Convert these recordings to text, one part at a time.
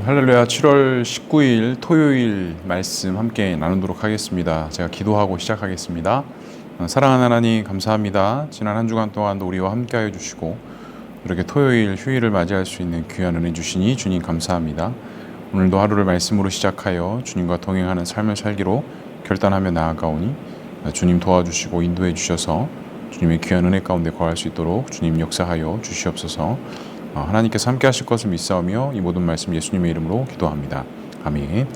할렐루야. 7월 19일 토요일 말씀 함께 나누도록 하겠습니다. 제가 기도하고 시작하겠습니다. 사랑하는 하나님 감사합니다. 지난 한 주간 동안도 우리와 함께하여 주시고 이렇게 토요일 휴일을 맞이할 수 있는 귀한 은혜 주시니 주님 감사합니다. 오늘도 하루를 말씀으로 시작하여 주님과 동행하는 삶을 살기로 결단하며 나아가오니 주님 도와주시고 인도해 주셔서 주님의 귀한 은혜 가운데 거할 수 있도록 주님 역사하여 주시옵소서. 하나님께서 함께 하실 것을 믿사오며 이 모든 말씀 예수님의 이름으로 기도합니다. 아멘.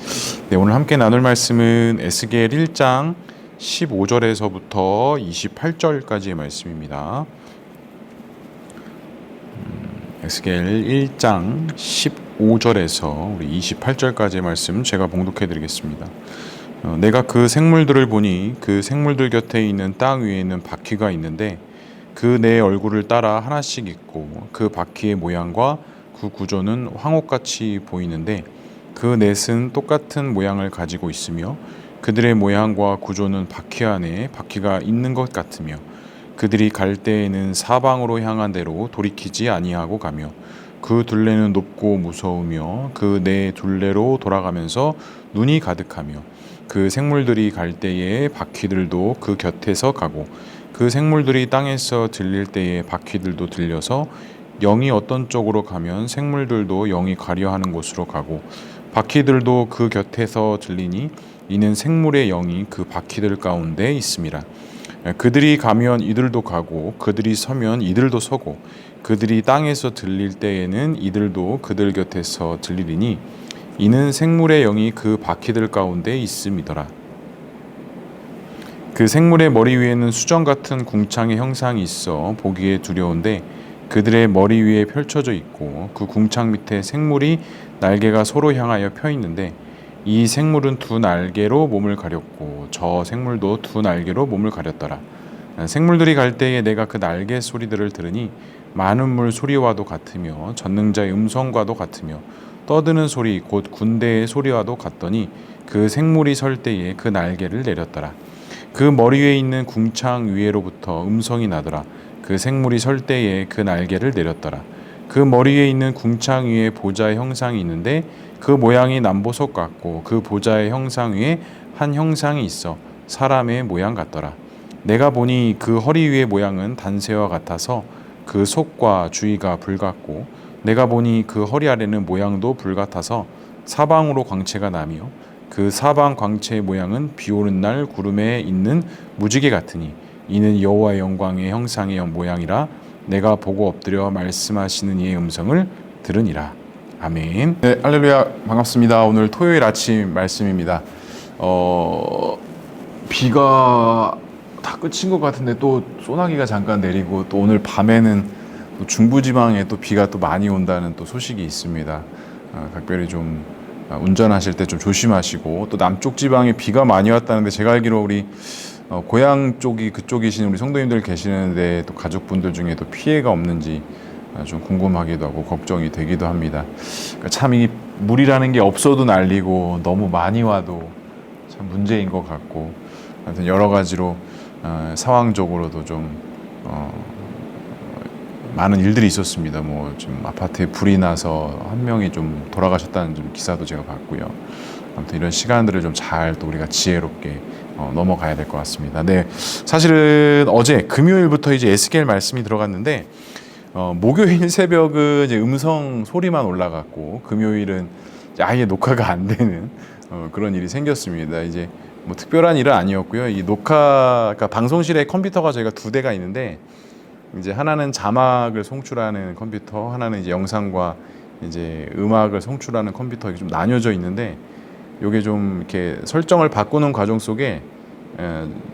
네, 오늘 함께 나눌 말씀은 에스겔 1장 15절에서부터 28절까지의 말씀입니다. 에스겔 1장 15절에서 우리 28절까지의 말씀 제가 봉독해 드리겠습니다. 내가 그 생물들을 보니 그 생물들 곁에 있는 땅 위에는 바퀴가 있는데 그 네 얼굴을 따라 하나씩 있고 그 바퀴의 모양과 그 구조는 황옥같이 보이는데 그 넷은 똑같은 모양을 가지고 있으며 그들의 모양과 구조는 바퀴 안에 바퀴가 있는 것 같으며 그들이 갈 때에는 사방으로 향한 대로 돌이키지 아니하고 가며 그 둘레는 높고 무서우며 그 네 둘레로 돌아가면서 눈이 가득하며 그 생물들이 갈 때에 바퀴들도 그 곁에서 가고 그 생물들이 땅에서 들릴 때에 바퀴들도 들려서 영이 어떤 쪽으로 가면 생물들도 영이 가려 하는 곳으로 가고 바퀴들도 그 곁에서 들리니 이는 생물의 영이 그 바퀴들 가운데 있음이라. 그들이 가면 이들도 가고 그들이 서면 이들도 서고 그들이 땅에서 들릴 때에는 이들도 그들 곁에서 들리리니 이는 생물의 영이 그 바퀴들 가운데 있음이더라. 그 생물의 머리 위에는 수정 같은 궁창의 형상이 있어 보기에 두려운데 그들의 머리 위에 펼쳐져 있고 그 궁창 밑에 생물이 날개가 서로 향하여 펴 있는데 이 생물은 두 날개로 몸을 가렸고 저 생물도 두 날개로 몸을 가렸더라. 생물들이 갈 때에 내가 그 날개 소리들을 들으니 많은 물 소리와도 같으며 전능자의 음성과도 같으며 떠드는 소리 곧 군대의 소리와도 같더니 그 생물이 설 때에 그 날개를 내렸더라. 그 머리 위에 있는 궁창 위에로부터 음성이 나더라. 그 생물이 설 때에 그 날개를 내렸더라. 그 머리 위에 있는 궁창 위에 보좌의 형상이 있는데 그 모양이 남보석 같고 그 보좌의 형상 위에 한 형상이 있어 사람의 모양 같더라. 내가 보니 그 허리 위의 모양은 단새와 같아서 그 속과 주위가 불 같고 내가 보니 그 허리 아래는 모양도 불 같아서 사방으로 광채가 나며 그 사방 광채의 모양은 비오는 날 구름에 있는 무지개 같으니 이는 여호와의 영광의 형상의 모양이라. 내가 보고 엎드려 말씀하시는 이의 음성을 들으니라. 아멘. 네, 할렐루야. 반갑습니다. 오늘 토요일 아침 말씀입니다. 비가 다 끝인 것 같은데 또 소나기가 잠깐 내리고 또 오늘 밤에는 또 중부지방에 또 비가 또 많이 온다는 또 소식이 있습니다. 각별히 좀 운전하실 때 좀 조심하시고, 또 남쪽 지방에 비가 많이 왔다는데 제가 알기로 우리 고향 쪽이 그쪽이신 우리 성도님들 계시는데 또 가족분들 중에 또 피해가 없는지 좀 궁금하기도 하고 걱정이 되기도 합니다. 그러니까 참 이 물이라는 게 없어도 난리고 너무 많이 와도 참 문제인 것 같고, 아무튼 여러 가지로 상황적으로도 좀 많은 일들이 있었습니다. 뭐 좀 아파트에 불이 나서 한 명이 좀 돌아가셨다는 좀 기사도 제가 봤고요. 아무튼 이런 시간들을 좀 잘 또 우리가 지혜롭게 넘어가야 될 것 같습니다. 네, 사실은 어제 금요일부터 이제 에스겔 말씀이 들어갔는데 목요일 새벽은 이제 음성 소리만 올라갔고 금요일은 이제 아예 녹화가 안 되는 그런 일이 생겼습니다. 이제 뭐 특별한 일은 아니었고요. 이 녹화, 그러니까 방송실에 컴퓨터가 저희가 두 대가 있는데 이제 하나는 자막을 송출하는 컴퓨터, 하나는 이제 영상과 이제 음악을 송출하는 컴퓨터, 이게 좀 나뉘어져 있는데 요게 좀 이렇게 설정을 바꾸는 과정 속에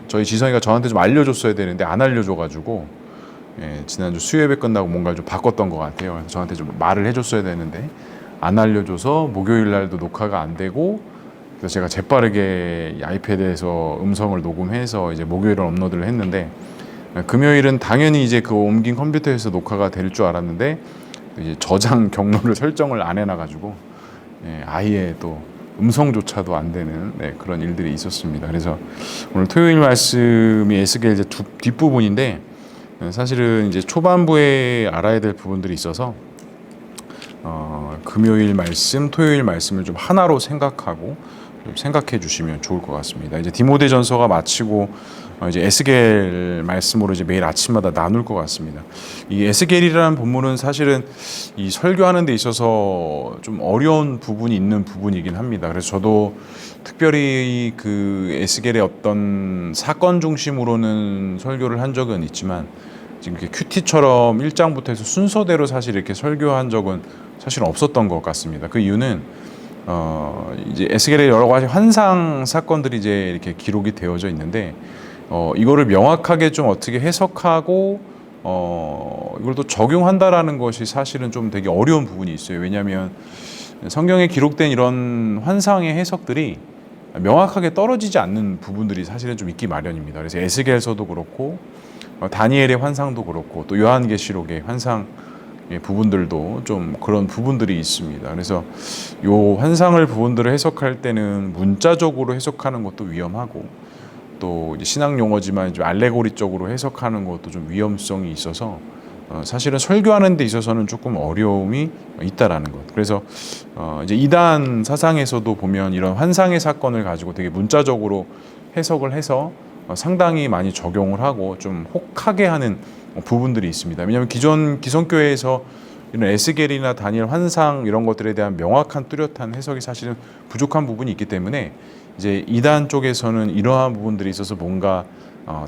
저희 지성이가 저한테 좀 알려줬어야 되는데 안 알려줘가지고 지난주 수요예배 끝나고 뭔가를 좀 바꿨던 것 같아요. 그래서 저한테 좀 말을 해줬어야 되는데 안 알려줘서 목요일 날도 녹화가 안 되고, 그래서 제가 재빠르게 아이패드에서 음성을 녹음해서 이제 목요일에 업로드를 했는데 금요일은 당연히 이제 그 옮긴 컴퓨터에서 녹화가 될 줄 알았는데 이제 저장 경로를 설정을 안 해놔가지고 아예 또 음성조차도 안 되는 그런 일들이 있었습니다. 그래서 오늘 토요일 말씀이 에스겔 이제 뒷부분인데 사실은 이제 초반부에 알아야 될 부분들이 있어서 금요일 말씀, 토요일 말씀을 좀 하나로 생각하고 좀 생각해 주시면 좋을 것 같습니다. 이제 디모데전서가 마치고 이제 에스겔 말씀으로 이제 매일 아침마다 나눌 것 같습니다. 이 에스겔이라는 본문은 사실은 이 설교하는 데 있어서 좀 어려운 부분이 있는 부분이긴 합니다. 그래서 저도 특별히 그 에스겔의 어떤 사건 중심으로는 설교를 한 적은 있지만 지금 이렇게 큐티처럼 1장부터 해서 순서대로 사실 이렇게 설교한 적은 사실 없었던 것 같습니다. 그 이유는 이제 에스겔의 여러 가지 환상 사건들이 이제 이렇게 기록이 되어져 있는데 이거를 명확하게 좀 어떻게 해석하고 이걸 또 적용한다라는 것이 사실은 좀 되게 어려운 부분이 있어요. 왜냐하면 성경에 기록된 이런 환상의 해석들이 명확하게 떨어지지 않는 부분들이 사실은 좀 있기 마련입니다. 그래서 에스겔서도 그렇고 다니엘의 환상도 그렇고 또 요한계시록의 환상 부분들도 좀 그런 부분들이 있습니다. 그래서 요 환상을 부분들을 해석할 때는 문자적으로 해석하는 것도 위험하고 또 이제 신학 용어지만 좀 알레고리적으로 해석하는 것도 좀 위험성이 있어서 사실은 설교하는 데 있어서는 조금 어려움이 있다라는 것. 그래서 이제 이단 사상에서도 보면 이런 환상의 사건을 가지고 되게 문자적으로 해석을 해서 상당히 많이 적용을 하고 좀 혹하게 하는 부분들이 있습니다. 왜냐하면 기성교회에서 이런 에스겔이나 다니엘 환상 이런 것들에 대한 명확한 뚜렷한 해석이 사실은 부족한 부분이 있기 때문에 이제 이단 쪽에서는 이러한 부분들이 있어서 뭔가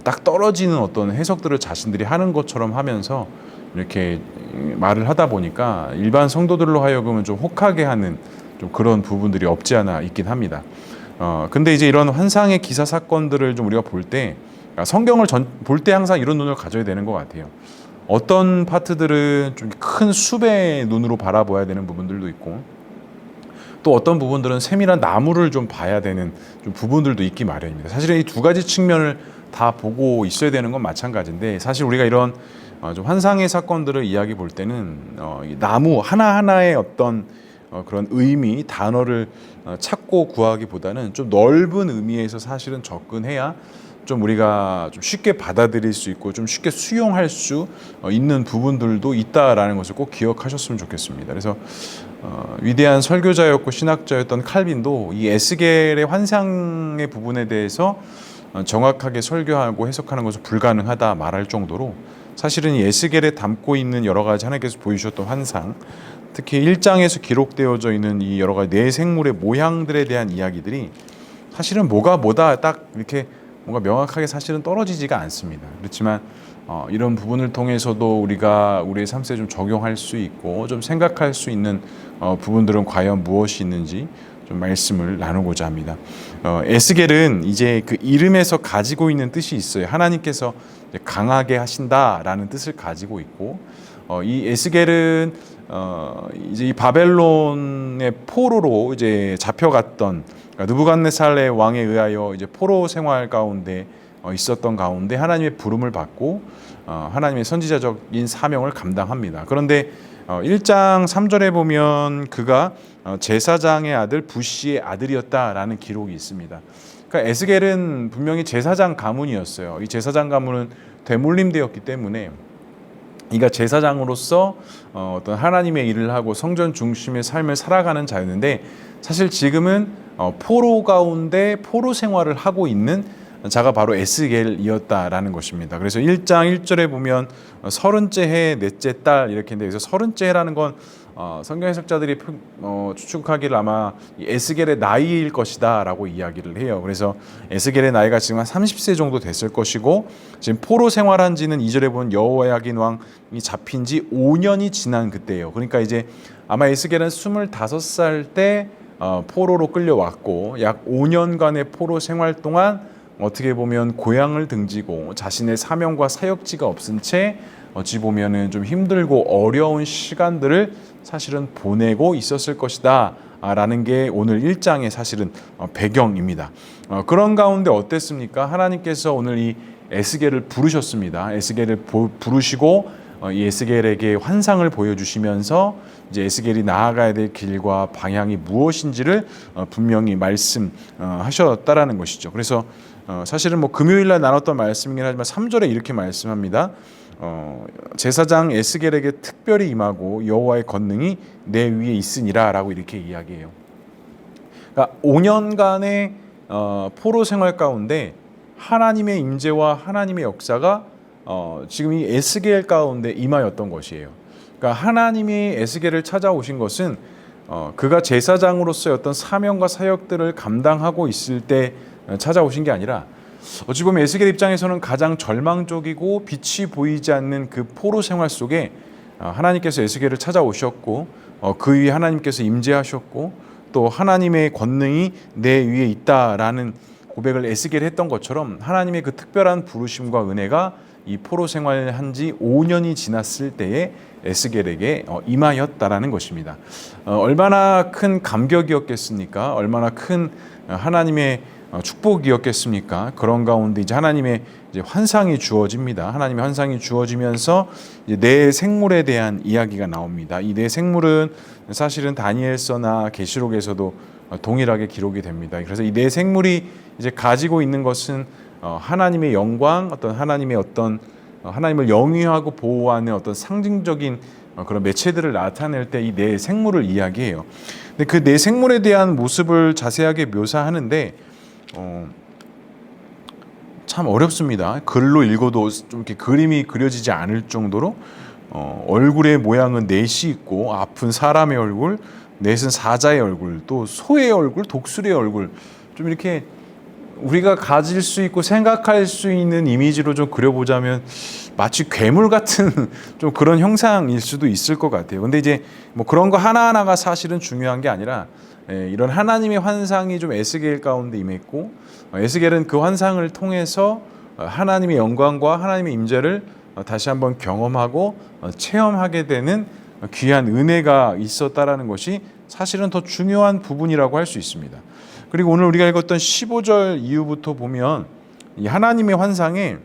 딱 떨어지는 어떤 해석들을 자신들이 하는 것처럼 하면서 이렇게 말을 하다 보니까 일반 성도들로 하여금은 좀 혹하게 하는 좀 그런 부분들이 없지 않아 있긴 합니다. 근데 이제 이런 환상의 기사 사건들을 좀 우리가 볼 때 성경을 볼 때 항상 이런 눈을 가져야 되는 것 같아요. 어떤 파트들은 좀 큰 숲의 눈으로 바라봐야 되는 부분들도 있고 또 어떤 부분들은 세밀한 나무를 좀 봐야 되는 좀 부분들도 있기 마련입니다. 사실은 이 두 가지 측면을 다 보고 있어야 되는 건 마찬가지인데 사실 우리가 이런 좀 환상의 사건들을 이야기 볼 때는 이 나무 하나하나의 어떤 그런 의미, 단어를 찾고 구하기보다는 좀 넓은 의미에서 사실은 접근해야 좀 우리가 좀 쉽게 받아들일 수 있고 좀 쉽게 수용할 수 있는 부분들도 있다라는 것을 꼭 기억하셨으면 좋겠습니다. 그래서 위대한 설교자였고 신학자였던 칼빈도 이 에스겔의 환상의 부분에 대해서 정확하게 설교하고 해석하는 것은 불가능하다 말할 정도로 사실은 이 에스겔에 담고 있는 여러 가지 하나님께서 보여주셨던 환상, 특히 1장에서 기록되어져 있는 이 여러 가지 내 생물의 모양들에 대한 이야기들이 사실은 뭐다 딱 이렇게 뭔가 명확하게 사실은 떨어지지가 않습니다. 그렇지만 이런 부분을 통해서도 우리가 우리의 삶에 좀 적용할 수 있고 좀 생각할 수 있는 부분들은 과연 무엇이 있는지 좀 말씀을 나누고자 합니다. 에스겔은 이제 그 이름에서 가지고 있는 뜻이 있어요. 하나님께서 강하게 하신다라는 뜻을 가지고 있고 이 에스겔은 이제 이 바벨론의 포로로 이제 잡혀갔던 그러니까 느부갓네살의 왕에 의하여 이제 포로 생활 가운데 있었던 가운데 하나님의 부름을 받고 하나님의 선지자적인 사명을 감당합니다. 그런데 1장 3절에 보면 그가 제사장의 아들 부시의 아들이었다라는 기록이 있습니다. 그러니까 에스겔은 분명히 제사장 가문이었어요. 이 제사장 가문은 되물림되었기 때문에 이가 제사장으로서 어떤 하나님의 일을 하고 성전 중심의 삶을 살아가는 자였는데 사실 지금은 포로 가운데 포로 생활을 하고 있는 자가 바로 에스겔이었다라는 것입니다. 그래서 1장 1절에 보면 30째 해 넷째 달 이렇게 했는데 여기서 30째 해라는 건 성경 해석자들이 추측하기를 아마 에스겔의 나이일 것이다 라고 이야기를 해요. 그래서 에스겔의 나이가 지금 한 30세 정도 됐을 것이고 지금 포로 생활한 지는 2절에 보면 여호야긴 왕이 잡힌 지 5년이 지난 그때예요. 그러니까 이제 아마 에스겔은 25살 때 포로로 끌려왔고 약 5년간의 포로 생활 동안 어떻게 보면 고향을 등지고 자신의 사명과 사역지가 없은 채 어찌 보면은 좀 힘들고 어려운 시간들을 사실은 보내고 있었을 것이다 라는 게 오늘 1장의 사실은 배경입니다. 그런 가운데 어땠습니까? 하나님께서 오늘 이 에스겔을 부르셨습니다. 에스겔을 부르시고 이 에스겔에게 환상을 보여주시면서 이제 에스겔이 나아가야 될 길과 방향이 무엇인지를 분명히 말씀하셨다라는 것이죠. 그래서 사실은 뭐 금요일날 나눴던 말씀이긴 하지만 3절에 이렇게 말씀합니다. 제사장 에스겔에게 특별히 임하고 여호와의 권능이 내 위에 있으니라라고 이렇게 이야기해요. 그러니까 5년간의 포로 생활 가운데 하나님의 임재와 하나님의 역사가 지금 이 에스겔 가운데 임하였던 것이에요. 그러니까 하나님이 에스겔을 찾아오신 것은 그가 제사장으로서의 어떤 사명과 사역들을 감당하고 있을 때 찾아오신 게 아니라 어찌 보면 에스겔 입장에서는 가장 절망적이고 빛이 보이지 않는 그 포로 생활 속에 하나님께서 에스겔을 찾아오셨고 그 위에 하나님께서 임재하셨고 또 하나님의 권능이 내 위에 있다라는 고백을 에스겔이 했던 것처럼 하나님의 그 특별한 부르심과 은혜가 이 포로 생활을 한 지 5년이 지났을 때에 에스겔에게 임하였다라는 것입니다. 얼마나 큰 감격이었겠습니까? 얼마나 큰 하나님의 축복이었겠습니까? 그런 가운데 이제 하나님의 이제 환상이 주어집니다. 하나님의 환상이 주어지면서 이제 내 생물에 대한 이야기가 나옵니다. 이 내 생물은 사실은 다니엘서나 계시록에서도 동일하게 기록이 됩니다. 그래서 이 내 생물이 이제 가지고 있는 것은 하나님의 영광, 하나님을 영위하고 보호하는 어떤 상징적인 그런 매체들을 나타낼 때 이 내 생물을 이야기해요. 근데 그 내 생물에 대한 모습을 자세하게 묘사하는데 참 어렵습니다. 글로 읽어도 좀 이렇게 그림이 그려지지 않을 정도로 얼굴의 모양은 넷이 있고 아픈 사람의 얼굴, 넷은 사자의 얼굴, 또 소의 얼굴, 독수리의 얼굴, 좀 이렇게 우리가 가질 수 있고 생각할 수 있는 이미지로 좀 그려보자면 마치 괴물 같은 좀 그런 형상일 수도 있을 것 같아요. 근데 이제 뭐 그런 거 하나하나가 사실은 중요한 게 아니라 이런 하나님의 환상이 좀 에스겔 가운데 임했고 에스겔은 그 환상을 통해서 하나님의 영광과 하나님의 임재를 다시 한번 경험하고 체험하게 되는 귀한 은혜가 있었다라는 것이 사실은 더 중요한 부분이라고 할 수 있습니다. 그리고 오늘 우리가 읽었던 15절 이후부터 보면 이 하나님의 환상에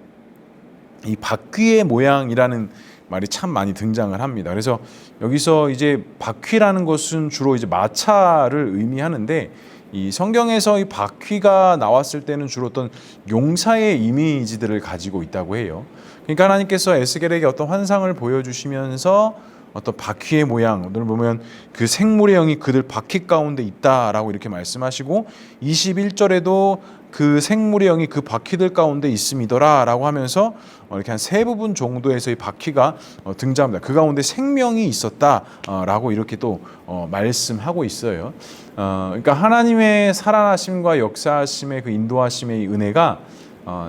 이 바퀴의 모양이라는 말이 참 많이 등장을 합니다. 그래서 여기서 이제 바퀴라는 것은 주로 이제 마차를 의미하는데 이 성경에서 이 바퀴가 나왔을 때는 주로 어떤 용사의 이미지들을 가지고 있다고 해요. 그러니까 하나님께서 에스겔에게 어떤 환상을 보여주시면서 어떤 바퀴의 모양, 오늘 보면 그 생물의 영이 그들 바퀴 가운데 있다라고 이렇게 말씀하시고 21절에도 그 생물의 영이 그 바퀴들 가운데 있음이더라 라고 하면서 이렇게 한 세 부분 정도에서 이 바퀴가 등장합니다. 그 가운데 생명이 있었다 라고 이렇게 또 말씀하고 있어요. 그러니까 하나님의 살아나심과 역사하심의 그 인도하심의 은혜가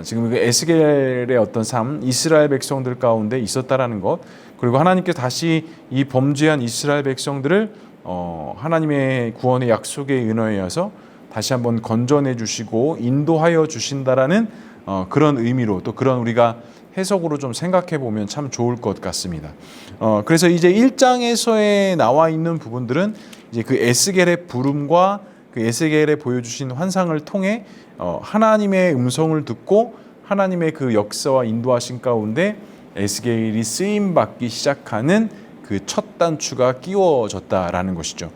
지금 그 에스겔의 어떤 삶, 이스라엘 백성들 가운데 있었다라는 것, 그리고 하나님께 다시 이 범죄한 이스라엘 백성들을 하나님의 구원의 약속에 은혜하여서 다시 한번 건져내 주시고 인도하여 주신다라는 그런 의미로 또 그런 우리가 해석으로 좀 생각해 보면 참 좋을 것 같습니다. 그래서 이제 1장에서에 나와 있는 부분들은 이제 그 에스겔의 부름과 그 에스겔에 보여주신 환상을 통해 하나님의 음성을 듣고 하나님의 그 역사와 인도하신 가운데 에스겔이 쓰임 받기 시작하는 그 첫 단추가 끼워졌다라는 것이죠.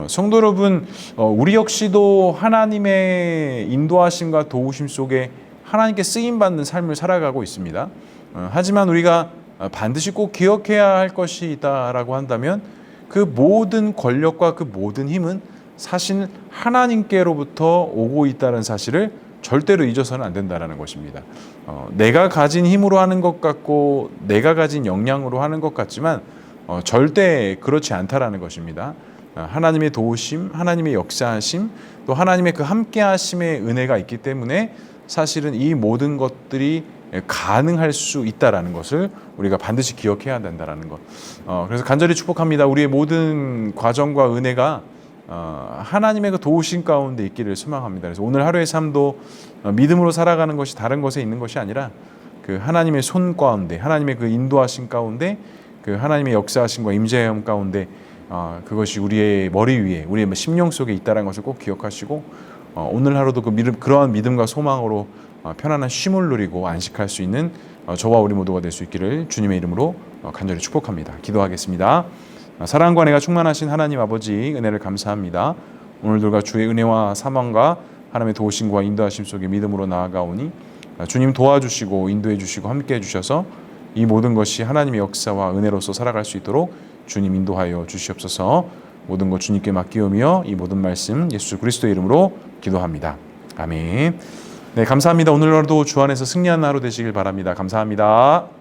성도 여러분, 우리 역시도 하나님의 인도하심과 도우심 속에 하나님께 쓰임 받는 삶을 살아가고 있습니다. 하지만 우리가 반드시 꼭 기억해야 할 것이 있다라고 한다면 그 모든 권력과 그 모든 힘은 사실 하나님께로부터 오고 있다는 사실을 절대로 잊어서는 안 된다는 것입니다. 내가 가진 힘으로 하는 것 같고 내가 가진 역량으로 하는 것 같지만 절대 그렇지 않다라는 것입니다. 하나님의 도우심, 하나님의 역사하심, 또 하나님의 그 함께하심의 은혜가 있기 때문에 사실은 이 모든 것들이 가능할 수 있다라는 것을 우리가 반드시 기억해야 된다라는 것. 그래서 간절히 축복합니다. 우리의 모든 과정과 은혜가 하나님의 그 도우심 가운데 있기를 소망합니다. 그래서 오늘 하루의 삶도 믿음으로 살아가는 것이 다른 것에 있는 것이 아니라 그 하나님의 손 가운데, 하나님의 그 인도하심 가운데, 그 하나님의 역사하심과 임재함 가운데 그것이 우리의 머리 위에, 우리의 심령 속에 있다는 것을 꼭 기억하시고 오늘 하루도 그러한 믿음과 소망으로 편안한 쉼을 누리고 안식할 수 있는 저와 우리 모두가 될 수 있기를 주님의 이름으로 간절히 축복합니다. 기도하겠습니다. 사랑과 은혜가 충만하신 하나님 아버지 은혜를 감사합니다. 오늘들과 주의 은혜와 사망과 하나님의 도우심과 인도하심 속에 믿음으로 나아가오니 주님 도와주시고 인도해 주시고 함께해 주셔서 이 모든 것이 하나님의 역사와 은혜로서 살아갈 수 있도록 주님 인도하여 주시옵소서. 모든 것 주님께 맡기오며 이 모든 말씀 예수 그리스도의 이름으로 기도합니다. 아멘. 네, 감사합니다. 오늘 하루도 주 안에서 승리하는 하루 되시길 바랍니다. 감사합니다.